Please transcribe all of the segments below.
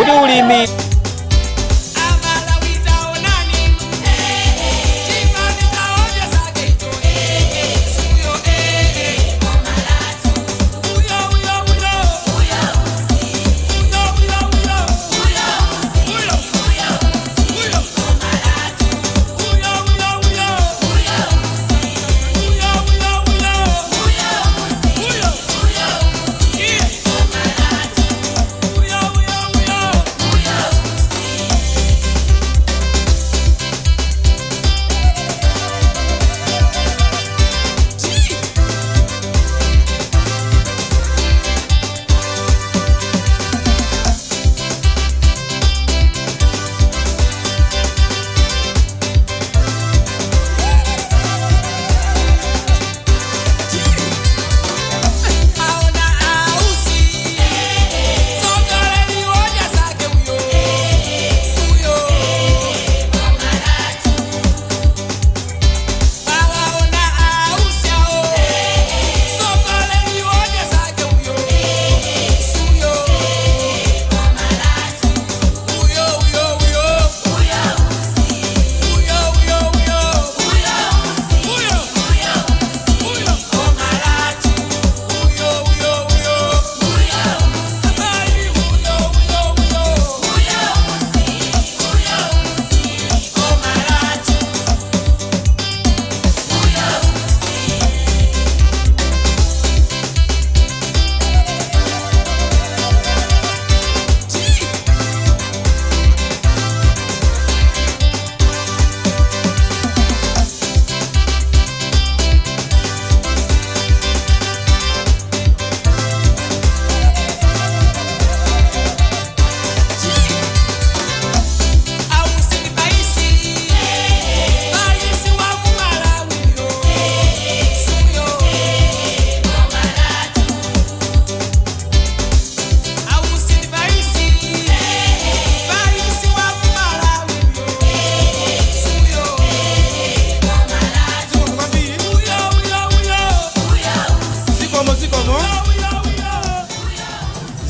kuti ulimi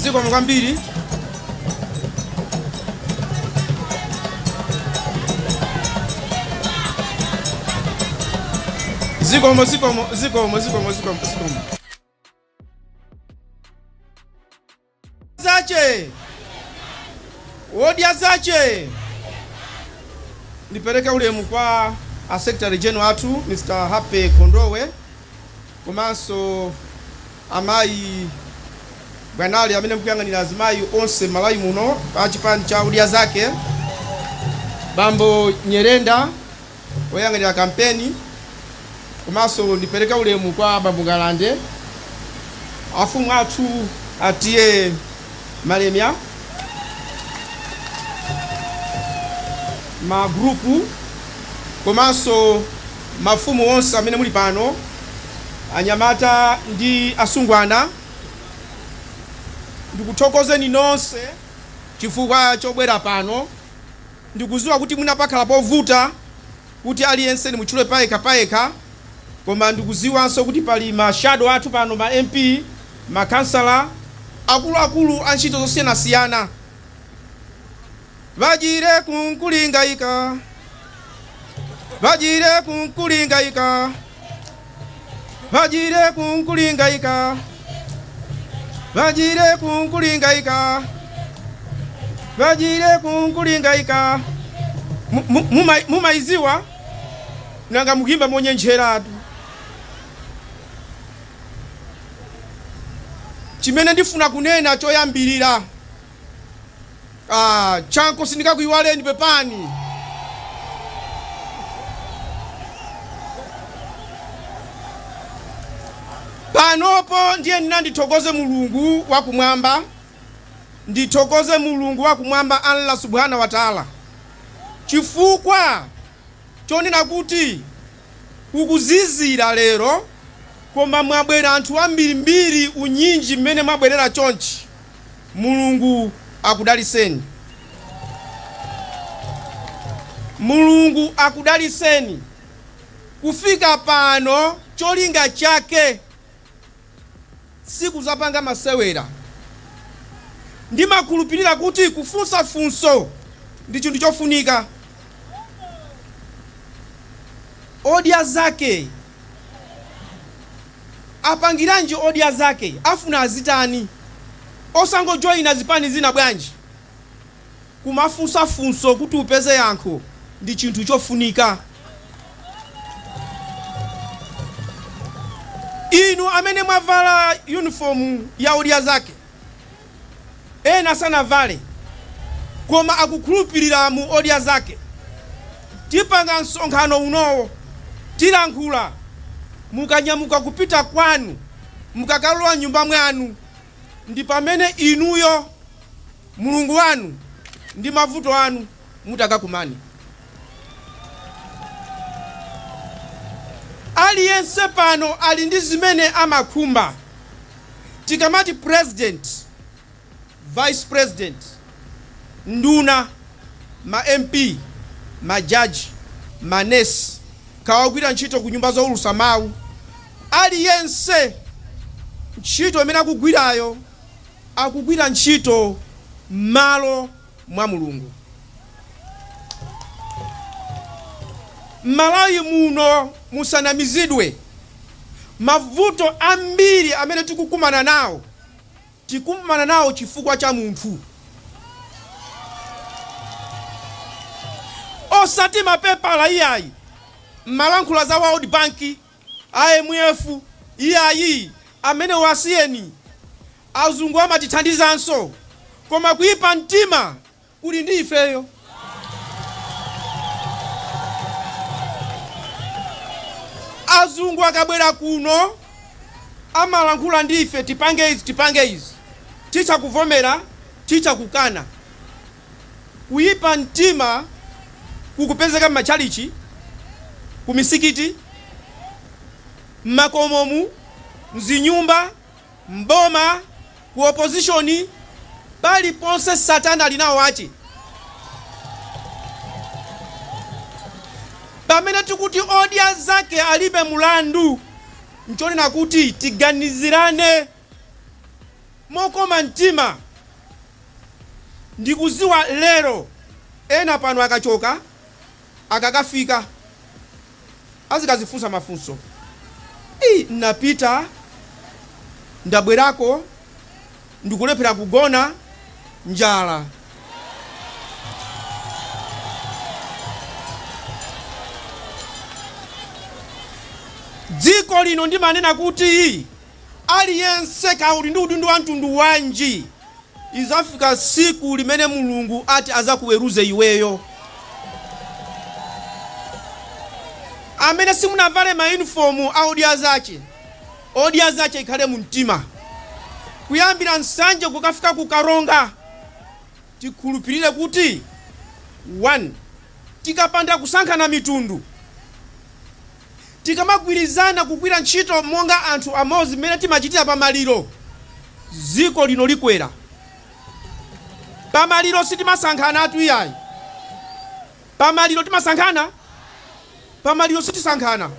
zikomo kwambiri. Zikomo. Zache. Wodia zache. Nipeleka ulemu kwa Secretary General watu Mr. Happy Kondowe. Komanso amayi bwanali amene mkuyang'anira azimayi onse malayi muno pa chipani cha udia zake. Bambo Nyerenda oyang'anira kampeni. Komanso nipeleka ulemu kwa Bambo Galande. Afumu athu atiye Malemya. Ma grupu komanso mafumu onse amene muli pano, anyamata ndi asungwana, ndikuthokozeni nonse chifukwa chobwera pano. Ndikuziwa kuti munapakhala povuta kuti aliyense ni mutchule payekha, koma ndikuziwanso kuti pali ma shadow athu pano, ma MP, ma kansala, akuluakulu a ntchito zosiyanasiyana. Vajire kunkulingaika, vajire kunkulingaika, vajire kunkulingaika, vajire kunkulingaika, vajire kunkulingaika. Mumaiziwa nanga mukimba monyencheratu. Chimene ndifuna kunena choyambirira, chanko sindikakuyiwaleni pepani. Panopo ndiye ndithokoze Mulungu wakumwamba, ndithokoze Mulungu wakumwamba Allah subhanahu wa ta'ala, chifukwa chonena kuti kukuzizira lero, koma mwabwera anthu ambirimbiri unyinji mmene mwabwerera chonchi. Mulungu akudaliseni. Mulungu akudaliseni. Kufika pano cholinga chake siku zapanga masewera. ndimakhulupirira kuti kufunsa funso ndi chinthu chofunika. Odia zake apangiranji odia zake, afuna azitani, osangojoyina zipani zina bwanji. Kumafunsa funso kuti upeze yankho ndi chinthu chofunika. Inu amene mwavala uniform ya odia zake, ena sanavale koma akukhulupirira mu odia zake, tipanga msonkhano unowo, tilankhula, mukanyamuka kupita kwanu, mukakalowa nyumba mwanu, ndi pamene inuyo Mulungu wanu ndi mavuto anu mutakakumani. Aliyense pano ali ndi zimene amakhumba. Tikamati president, vice president, nduna, ma MP, majaji, manesi, kawagwira ntchito ku nyumba zowulutsa mawu, aliyense ntchito imene akugwirayo akugwira ntchito m'malo mwa Mulungu. M'Malawi muno musanamizidwe, mavuto ambiri amene tikukumana nawo chifukwa cha munthu. Osati mapepala iyayi, malankhula za World Bank, IMF, iyayi amene wasiyeni, azungu amatithandizanso, koma kuipa mtima kuli ndi ifeyo. Azungu akabwera kuno amalankhula ndi ife, tipange izi, ticha kuvomera, ticha kukana. Kuipa mtima kukupezeka m'machalichi, kumisikiti, m'makomomu, mzinyumba, mboma, ku opposition, pali ponse Satana alinawo ache. Pamene tikuti odia zake alibe mulandu, nchonena kuti tiganizirane mokoma mtima. Ndikuziwa lero ena pano akachoka, akakafika, azikazifunsa mafunso. Napita, ndabwerako, ndikulephera kugona, njala. Dziko lino ndimanena kuti aliyense kauli ndi udindo wa mtundu wanji, izafika siku limene Mulungu ati azakuweruze iweyo. Amene simunavale ma uniform a odia zache ikhale mu mtima. Kuyambira nsanje kukafika kukaronga, tikhulupirire kuti 1, tikapanda kusankhana mitundu, tikamagwirizana kugwira ntchito monga anthu amodzi mmene timachitira pamaliro, dziko lino likwera. Pamaliro sitimasankhana atu iyayi. Pamaliro timasankhana? Pamaliro sitisankhana.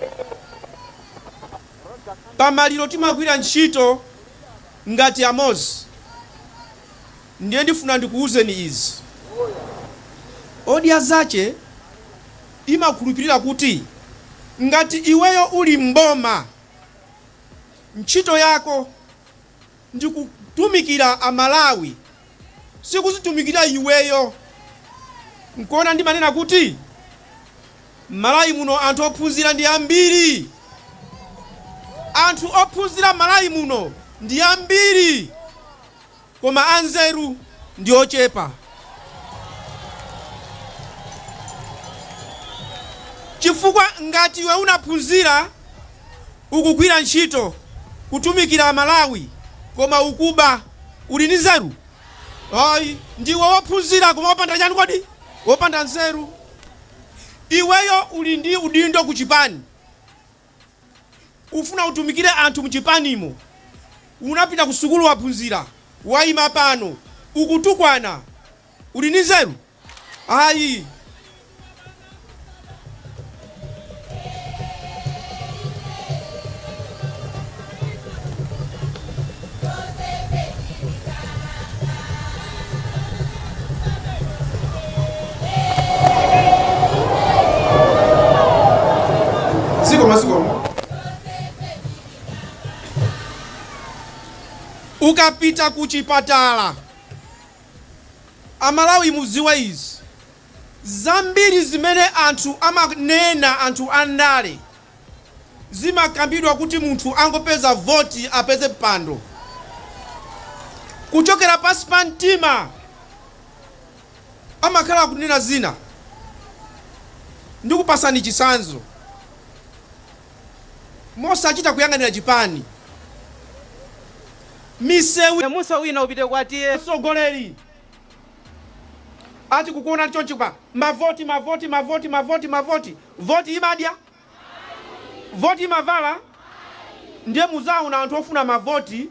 Pamaliro timagwira ntchito ngati amodzi. Ndiye ndifuna ndikuwuzeni izi. Odia zache imakhulupirira kuti ngati iweyo uli mboma, ntchito yako ndi kutumikira Amalawi, sikuzitumikira iweyo. Nkuona ndimanena kuti Malawi muno anthu ophunzira ndi ambiri. Anthu ophunzira Malawi muno ndi ambiri, koma anzeru ndi ochepa. Chifukwa ngati iwe unaphunzira, ukugwira ntchito, kutumikira Malawi, koma ukuba, uli ndi nzeru? Ayi, ndiwe wophunzira koma wopanda chani kodi? Wopanda nzeru. Iweyo uli ndi udindo ku chipani, ufuna utumikire anthu mu chipanimo, unapita ku sukulu waphunzira, waima pano, ukutukwana, uli ndi nzeru? Ayi. ukapita kuchipatala amalawi muziwa izi zambiri zimene anthu amanena anthu andale zimakambidwa kuti munthu angopeza voti apeze mpando kuchokera pasi pa mtima amakhala kunena zina. Ndikupasani chisanzo mosachita kuyang'anira chipani misewu musa wina upite kwatiye sogoleri ati kukuona chonchipa mavoti voti imadya voti mavala ndiye muzao na anthu ofuna mavoti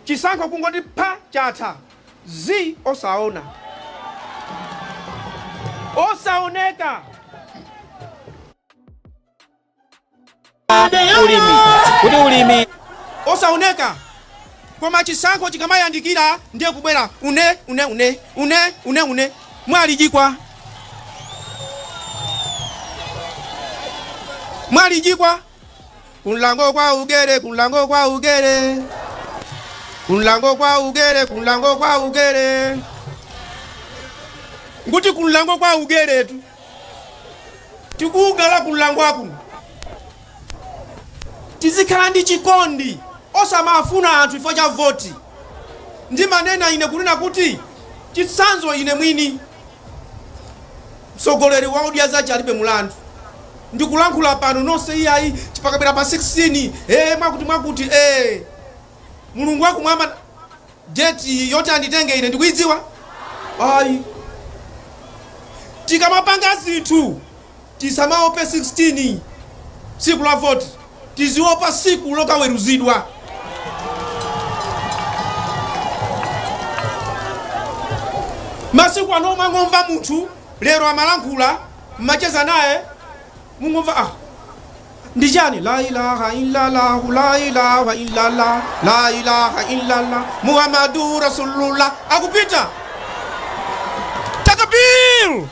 chisankho kungoti pa chatha osaona osaoneka ulimi osaoneka koma chisankho chikamayandikira ndiye kubwera une mwalijikwa kunlango kwa ugere nguti kunlango kwa ugere tu tikugala kunlango akuno tizikhala ndi chikondi osamafuna anthu ifo cha voti ndi manena ine kunena kuti chisanzo ine mwini mtsogoleri wa Odiazachi alibe mulandu ndikulankhula pano nonse iyayi chipakabwera pa 16 mwakuti mulungu wakumwamba deti yoti anditenge ine ndikuidziwa ayi tikamapanga zinthu tisamaope 16 siku la voti tiziopa siku lokaweruzidwa. Masiku ano mangomva munthu lero amalankhula mmacheza naye mungomva ndijani la ilaha illallah Muhammadu Rasulullah akupita takbir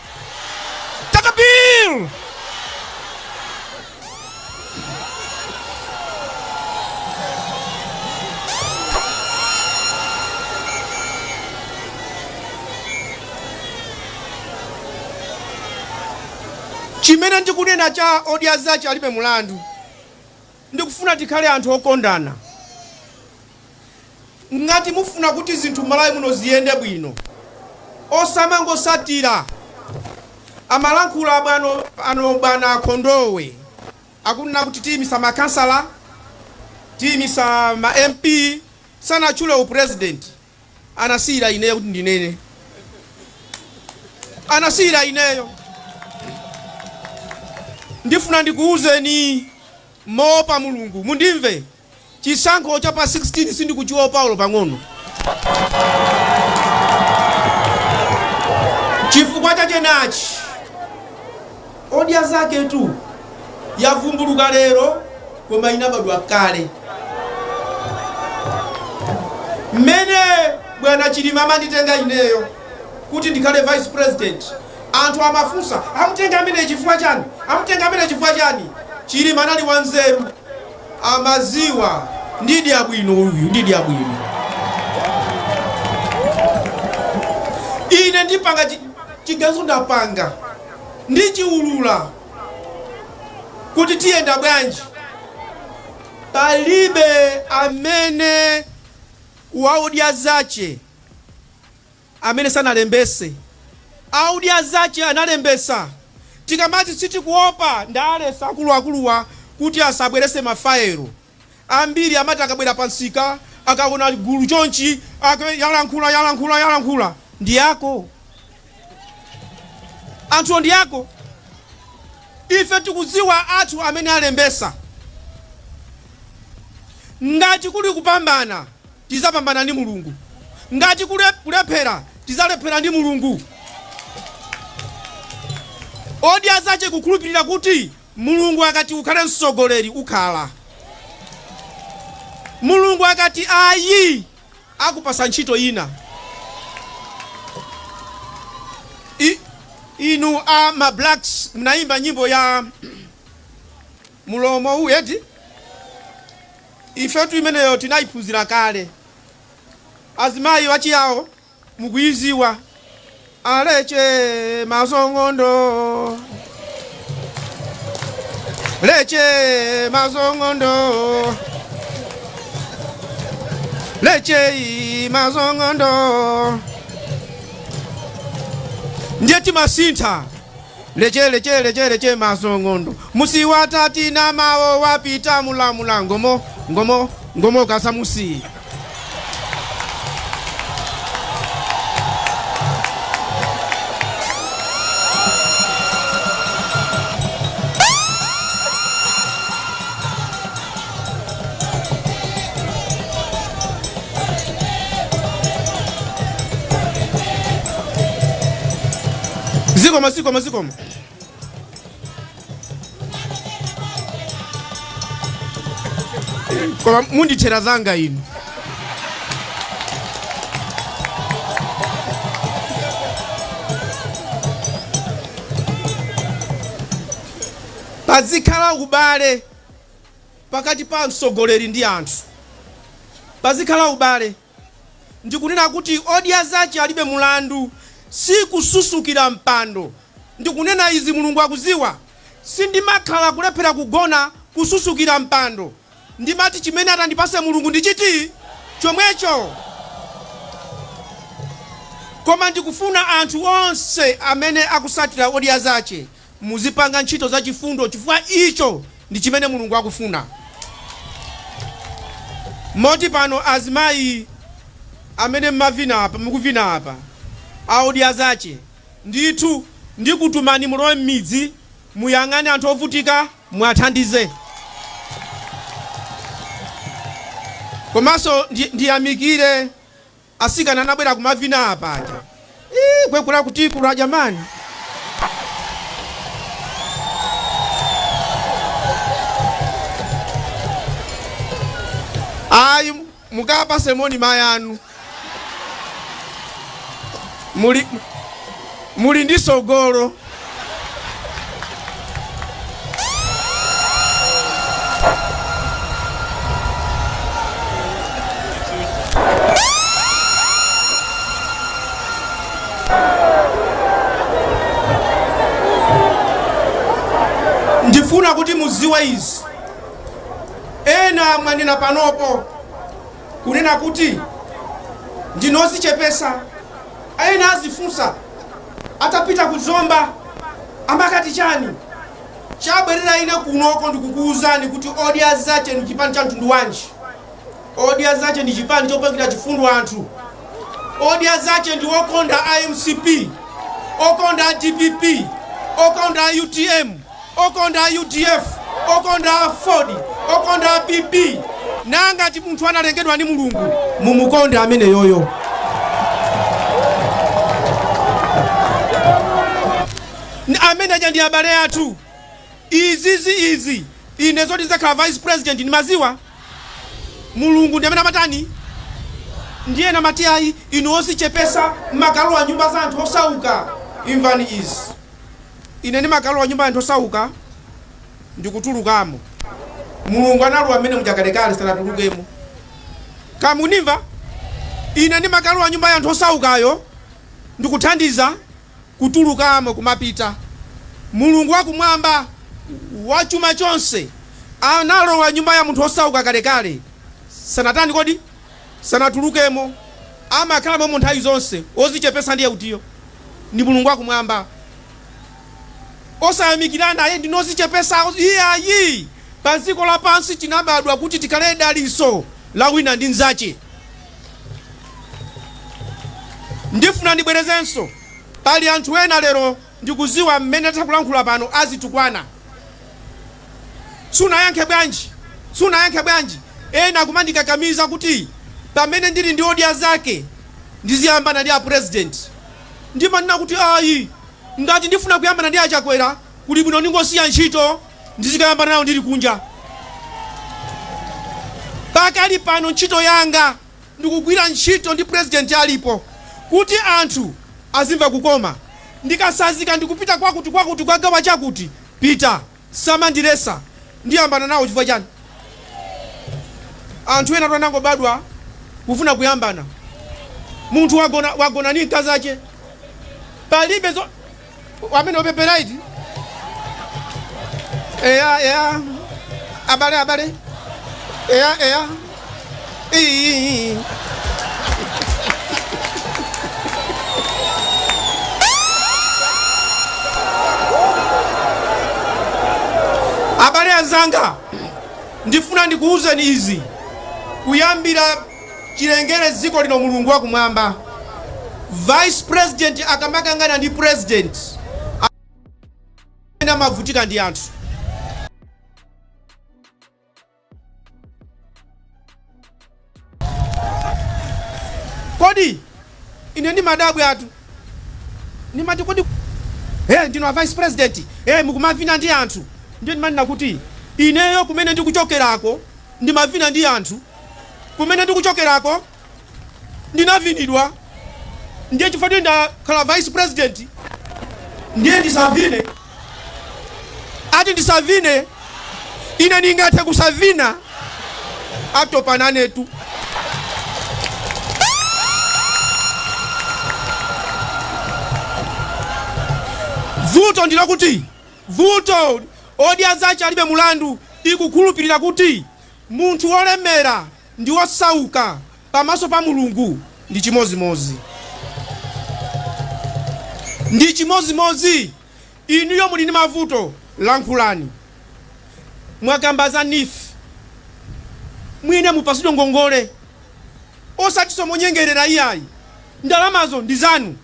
chimene ndikunena cha Odiazachi alibe mulandu ndikufuna tikhale anthu okondana. Ngati mufuna kuti zinthu malawi muno ziyende bwino osamangosatira amalankhula bwana Kondowe akunena kuti timisa makansala timisa ma MP sanachule upresident anasira ineyo kuti ndinene anasira ineyo. Ndifuna ndikuuzeni moopa mulungu mundimve chisankho cha pa 16 sindikuchiopa ulo pang'ono chifukwa chachenachi Odiazachi tu yavumbuluka lero koma inabadwa kale mmene bwana Chilima manditenga ineyo kuti ndikhale vice president anthu amafunsa amutenga amene chifukwa chani Chilima anali wanzeru amaziwa ndidi abwino ine ndipanga chigazo ndapanga ndichiulula kuti tiyenda bwanji palibe amene wa Odiazachi amene sanalembese Odiazachi analembesa tikamati sitikuopa ndalesa akuluakuluwa kuti asabwerese mafaero ambiri amati akabwera pansika akaona gulu chonchi yalankhula ndiyako anthu ndiyako ife tikudziwa athu amene alembesa ngati kuli kupambana tizapambana ndi mulungu ngati kulephera tizalephera ndi mulungu. Odiazachi kukhulupirira kuti mulungu akati ukhale mtsogoleri ukhala mulungu akati ayi akupasa ntchito ina. Inu ma blacks mnaimba nyimbo ya mulomo eti ifetu imeneyo tinaiphunzira kale azimayi wachiyawo mukuiziwa aleche mazongondo leche mazongondo leche mazongondo ndieti masintha leche mazongondo musiwatati na mawo wapita mulamula ngomo kasamusi zikoma koma mundithera zanga inu pazikhala ubale pakati pa mtsogoleri ndi anthu, pazikhala ubale. Ndikunena kuti audience achi alibe mulandu si kususukira mpando. Ndikunena izi Mulungu akuziwa, sindimakhala kulephera kugona kususukira mpando. Ndimati chimene atandipase Mulungu ndichiti chomwecho. Koma ndikufuna anthu onse amene akusatira audience achi muzipanga ntchito za chifundo, chifukwa icho ndi chimene Mulungu akufuna. Moti pano azimayi amene mukuvina apa audience achi ndithu ndikutumani mulowe m'midzi muyang'ane anthu ovutika muathandize. Komanso ndiyamikire asikana anabwera kumavina apa aja. Kwekula kuti kula jamani. Ayi mukapa semoni mayanu. Muli ndi sogolo. Ndifuna kuti muziwe izi. Ena mwanena panopo kunena kuti ndinozichepesa. Ena azifunsa atapita kuzomba amakati chani chabwerera ine kunoko ndikukuuzani kuti audience ache ndi chipani cha mtundu wanji. Audience ache ndi chipani chopangita chifundo anthu. Audience ache ndi okonda IMCP, okonda DPP, okonda UTM, okonda UDF, okonda Ford, okonda PP. Nangati munthu analengedwa ndi Mulungu mumukonde amene yoyo. Amene aja ndi abale athu. Izi ine zoti zakhala vice president ni maziwa. Mulungu ndi amene amatani ndiye na matiayi inu osichepesa makalo wa nyumba za anthu osauka. Imvani izi. Ine ni makalo wa nyumba anthu osauka ndikutulukamo. Mulungu analu amene mujakalekale sanatulukemo. Kamunimva? Ine ni makalo wa nyumba anthu osaukayo ndikuthandiza kutulukamo kumapita. Mulungu wakumwamba wachuma chonse analo wa nyumba ya munthu osauka kalekale sanatani kodi sanatulukemo. Amakhala momwe nthawi zonse ozichepesa ndiye utiyo ni Mulungu wakumwamba. Osayamikirana aye ndinozichepesa iyayi. Panziko la pansi tinabadwa kuti tikale daliso la wina ndi nzache. Ndifuna ndibwerezenso pali anthu ena lero ndikuziwa mmene takulankhula pano azitukwana. Sunayankhe bwanji. Ena kumandikakamiza kuti pamene ndili ndi audience zake ndiziyambana ndi a president. Ndipo ndina kuti ayi ngati ndifuna kuyambana ndi achakwera kuli bwino ndingosiya ntchito ndizikayambana nawo ndili kunja. Pakali pano ntchito yanga ndikugwira ntchito ndi president alipo kuti anthu azimva kukoma. Ndikasazika ndikupita kwakuti kwagawa chakuti pita samandiresa ndiyambana nawo chifukwa chani. Anthu ena twanango badwa kufuna kuyambana Muntu wagona ni kazache. Palibe zo wamene opeperaiti. Eya. Abale. Eya. Abale anzanga, ndifuna ndikuuzeni izi. Kuyambira chilengere ziko lino Mulungu wakumwamba, Vice President akamakangana ndi President amene amavutika ndi anthu. Kodi ine ndi madabwe atu nimati kodi ndino Vice President mukumavina ndi anthu. Ndiye ndimanena kuti ineyo kumene ndikuchokerako ndimavina ndi anthu, kumene ndikuchokerako ndinavinidwa. Ndiye chifukwa ndakhala Vice President ndiye ndisavine. Ati ndisavine ine ningathe kusavina atopananetu. Vuto ndilo kuti odiazache alibe mulandu ikukhulupirira kuti munthu wolemera ndi wosauka pamaso pa Mulungu ndi chimozimozi. Inuyo muli ndi mavuto, lankhulani. Mwakambaza nife mwine mupasidwe ngongole osati somonyengerera iyayi. Ndalamazo ndi zanu.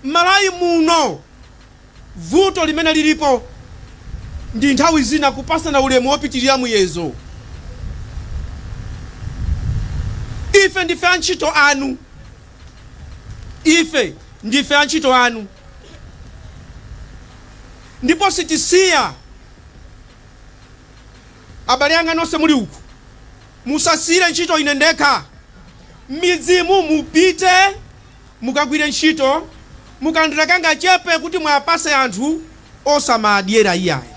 Malayi muno vuto limene lilipo ndi nthawi zina kupasana ulemu wopitirira muyezo. Ife ndife antchito anu. Ndipo sitisiya. Abale anga nonse muli uku, musasire ntchito ine ndekha. Midzimu mupite mukagwire ntchito, mukandilekanga chepe kuti mwapase anthu osamadyera iyayi.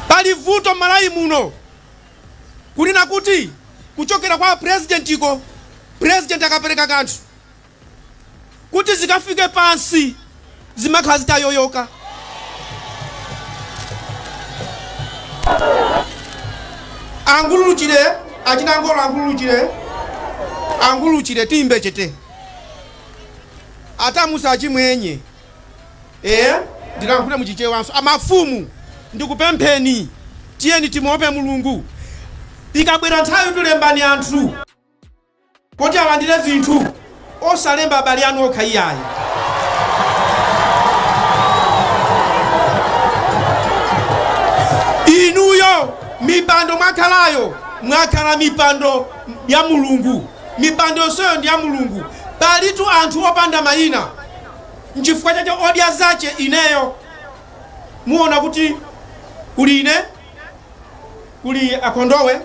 Pali vuto malayi muno kulina kuti kuchokera kwa presidentiko, president akapereka kanthu kuti zikafike pansi zimakhala zitayoyoka. Anguluchire achinangolo anguluchire timbe chete ata musa achimwenye ndilankhule muchichewanso. Amafumu ndikupempheni tiyeni timope Mulungu. Ikabwera nthawi tulembani anthu kuti alandire zinthu, osalemba abale anu okha iyayi. Inuyo mipando mwakhala mipando ya Mulungu. Mipando yonseyo ndi ya Mulungu. Palitu anthu opanda mayina. Nchifukwa chache odiazache ineyo muona kuti kuli ine, kuli Akondowe,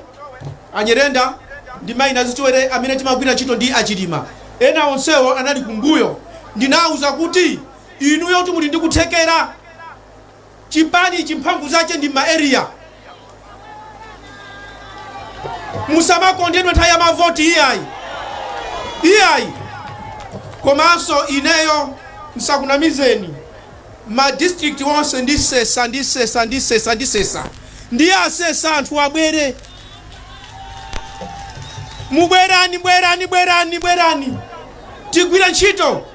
Anyerenda ndi mayina zichwere amene timagwira ntchito ndi achilima. Ena onsewo anali kumbuyo. Ndinawuza kuti inuyo kuti muli ndi kuthekera. Chipani chimphamvu zache ndi ma area. Musamakondedwe nthawi ya mavoti iyayi. Komanso ineyo nsakunamizeni ma district wonse ndisesa. Ndiye asesa anthu abwere. Mubwerani. Tigwira ntchito.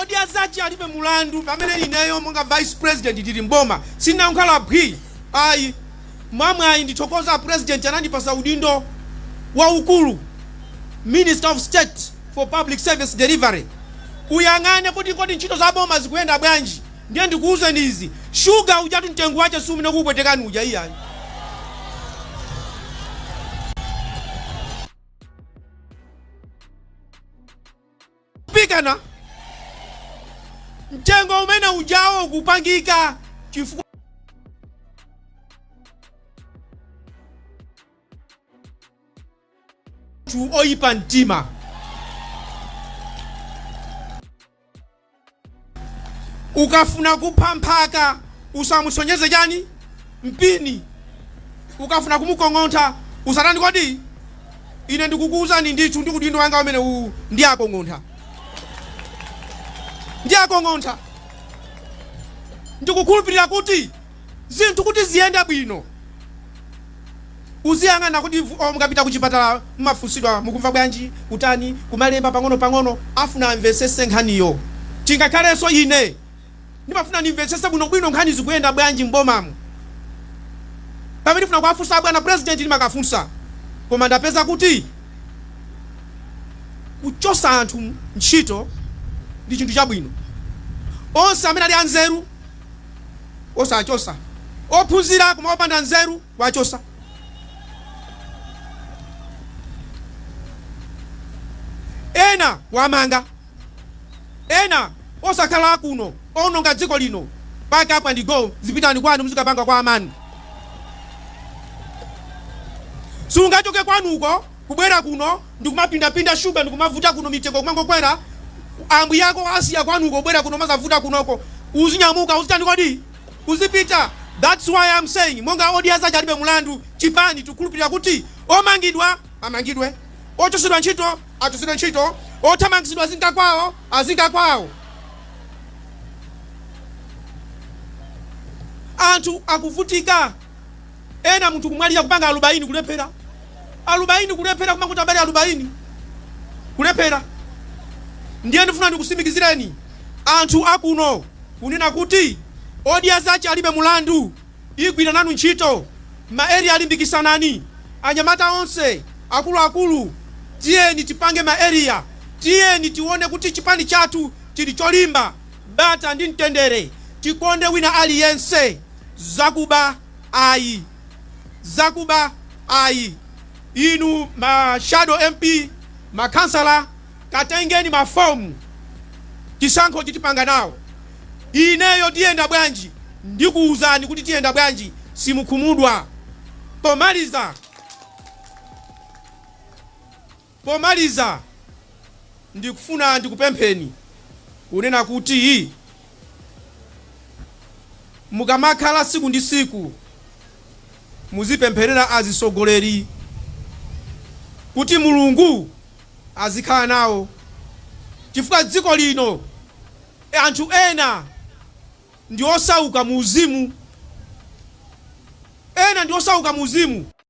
Odiazache alibe mulandu pamene ineyo monga Vice President ndili mboma sina nkhala bwi. Ayi mwamwayi ndithokoza President anandipasa udindo waukulu, Minister of State for Public Service Delivery. Uyang'ane kuti kodi ntchito za boma zikuyenda bwanji. Ndiye ndikuuzeni izi, sugar ujatu mtengo wache sumine kupwetekani uja iyayi. Pikana mtengo umene ujawo kupangika chifukwa oyipa mtima. Ukafuna kupha mphaka usamusonyeze chani mpini, ukafuna kumukong'ontha usatani kodi. Ine ndikukuwuzani ndithu ndi kuti wanga amene ndi akong'ontha, ndi akong'ontha. Ndikukhulupirira kuti zinthu kuti ziyenda bwino uziyang'ana kuti mukapita kuchipatala mmafunsidwa mukumva bwanji kutani kumalemba pang'ono afuna amvesese nkhaniyo. Tingakhalenso ine ndimafuna nimvesese bwinobwino nkhani zikuyenda bwanji m'bomamu. Pamene ndifuna kuwafunsa bwana president ndimakafunsa, koma ndapeza kuti kuchosa anthu ntchito ndi chinthu chabwino. Onse amene ali anzeru osachosa, ophunzira koma opanda nzeru wachosa. Ena wamanga, ena osakhala kuno ononga dziko lino paka apa ndigo zipitani kwanu muzikapanga kwa amani. Sungachoke kwanuko kubwera kuno ndikumapindapinda shuga ndikumavuta kuno mitego kumangokwera ambu yako asiya kwanuko kubwera kuno mazavuta kunoko uzinyamuka uzitani kodi uzipita. That's why I'm saying monga odias achalibe mulandu chipani tukulupirira kuti omangidwa amangidwe, ochosedwa ntchito achosedwa ntchito, othamangitsidwa azinga kwawo azinga kwawo. Anthu akuvutika. Ena munthu kumwalira kupanga 40 kulephera, 40 kulephera kumanguti abale 40 kulephera. Ndiye ndifuna ndikusimikizireni anthu akuno kunena kuti odias achalibe mulandu igwira nanu ntchito, maeri alimbikisanani, anyamata onse akuluakulu tiyeni tipange maeria, tiyeni tione kuti chipani chathu chili cholimba bata ndi mtendere, tikonde wina aliyense. Zakuba ayi, zakuba ayi. Inu ma shadow MP, ma kansala, katengeni mafomu chisankho chitipanga nawo. Ineyo tiyenda bwanji ndikuwuzani kuti tiyenda bwanji, simukhumudwa. Pomaliza ndikufuna ndikupempheni kunena kuti mukamakhala siku ndi siku muzipempherera azisogoleri kuti Mulungu azikhala nawo, chifukwa dziko lino anthu ena ndi osauka mu uzimu, ena ndi osauka mu uzimu.